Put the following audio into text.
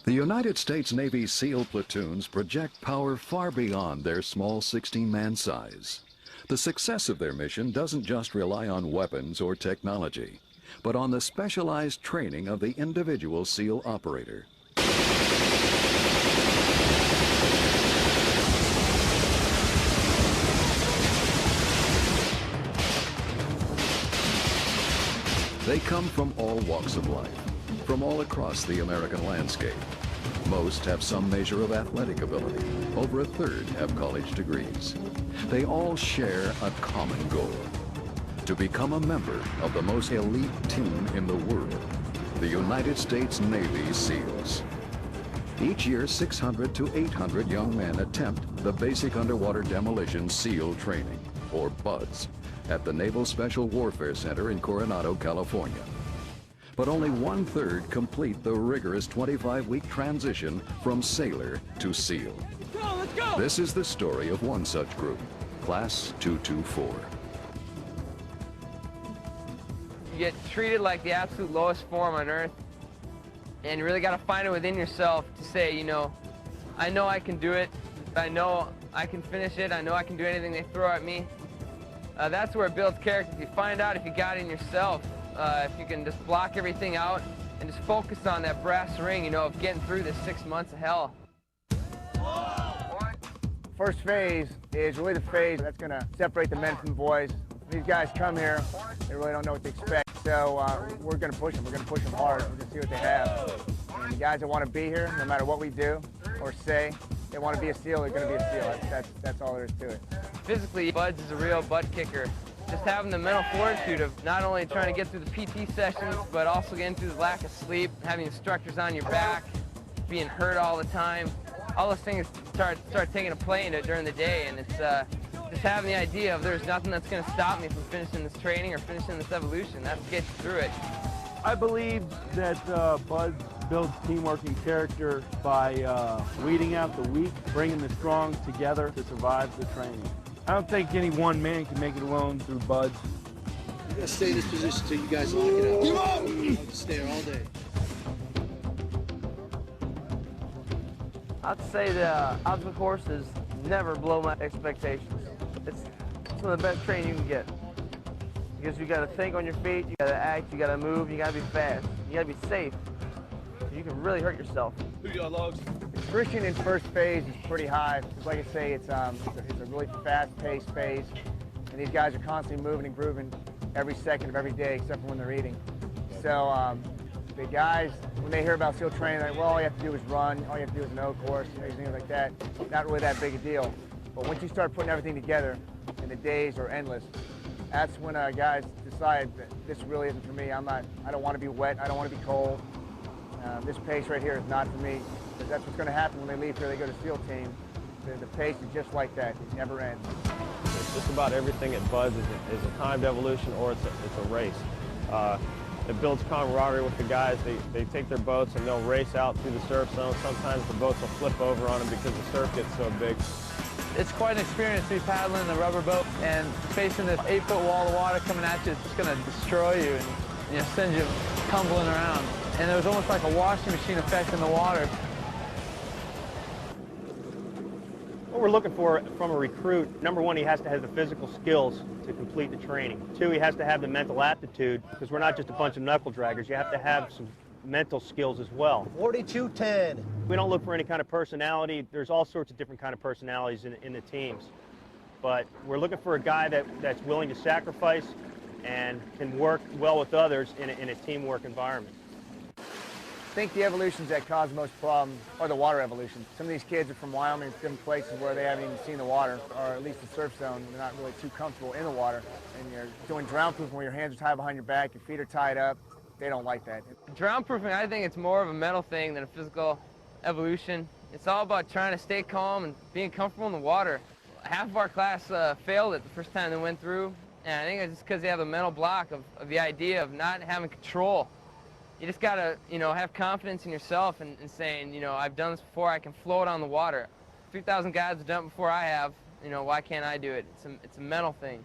The United States Navy SEAL platoons project power far beyond their small 16-man size. The success of their mission doesn't just rely on weapons or technology, but on the specialized training of the individual SEAL operator. They come from all walks of life, from all across the American landscape. Most have some measure of athletic ability. Over a third have college degrees. They all share a common goal: to become a member of the most elite team in the world, the United States Navy SEALs. Each year, 600 to 800 young men attempt the Basic Underwater Demolition SEAL Training, or BUDS, at the Naval Special Warfare Center in Coronado, California. But only 1/3 complete the rigorous 25-week transition from sailor to SEAL. Let's go! This is the story of one such group, Class 224. You get treated like the absolute lowest form on earth, and you really got to find it within yourself to say, you know I can do it, I know I can finish it, I know I can do anything they throw at me. That's where it builds character. If you find out if you got it in yourself, if you can just block everything out and just focus on that brass ring, of getting through this 6 months of hell. First phase is really the phase that's going to separate the men from the boys. These guys come here, they really don't know what to expect, so we're going to push them. We're going to push them hard. We're going to see what they have. And the guys that want to be here, no matter what we do or say, they want to be a SEAL, they're going to be a SEAL. That's all there is to it. Physically, BUDS is a real butt kicker. Just having the mental fortitude of not only trying to get through the PT sessions, but also getting through the lack of sleep, having instructors on your back, being hurt all the time. All those things start taking a play in it during the day, and it's just having the idea of there's nothing that's going to stop me from finishing this training or finishing this evolution. That's what gets you through it. I believe that BUDS builds teamwork and character by weeding out the weak, bringing the strong together to survive the training. I don't think any one man can make it alone through BUDS. I'm going to stay in this position until you guys lock it up. I'll just stay here all day. I'd say the obstacle courses never blow my expectations. It's some of the best training you can get. Because you got to think on your feet, you got to act, you got to move, you got to be fast, you got to be safe. You can really hurt yourself. Who you got, Logs? Attrition in first phase is pretty high. Just like I say, it's a really fast-paced phase, and these guys are constantly moving and grooving every second of every day, except for when they're eating. So the guys, when they hear about SEAL training, they're like, well, all you have to do is run, all you have to do is an O course, things like that. Not really that big a deal. But once you start putting everything together, and the days are endless, that's when guys decide that this really isn't for me. I don't want to be wet, I don't want to be cold. This pace right here is not for me. Because that's what's going to happen when they leave here, they go to SEAL team. The pace is just like that, it never ends. Just about everything at BUDS is a timed evolution or it's a race. It builds camaraderie with the guys. They take their boats and they'll race out through the surf zone. Sometimes the boats will flip over on them because the surf gets so big. It's quite an experience to be paddling in a rubber boat and facing this 8-foot wall of water coming at you. It's just going to destroy you and send you tumbling around. And there's almost like a washing machine effect in the water. What we're looking for from a recruit, number one, he has to have the physical skills to complete the training. Two, he has to have the mental aptitude, because we're not just a bunch of knuckle draggers. You have to have some mental skills as well. 42-10. We don't look for any kind of personality. There's all sorts of different kind of personalities in the teams. But we're looking for a guy that's willing to sacrifice and can work well with others in a teamwork environment. I think the evolutions that cause most problems are the water evolution. Some of these kids are from Wyoming, different places where they haven't even seen the water, or at least the surf zone. They're not really too comfortable in the water. And you're doing drown proofing where your hands are tied behind your back, your feet are tied up. They don't like that. Drown proofing, I think it's more of a mental thing than a physical evolution. It's all about trying to stay calm and being comfortable in the water. Half of our class failed it the first time they went through, and I think it's just because they have a mental block of the idea of not having control. You just gotta, have confidence in yourself and saying, I've done this before, I can float on the water. 3,000 guys have done it before I have, why can't I do it? It's a mental thing.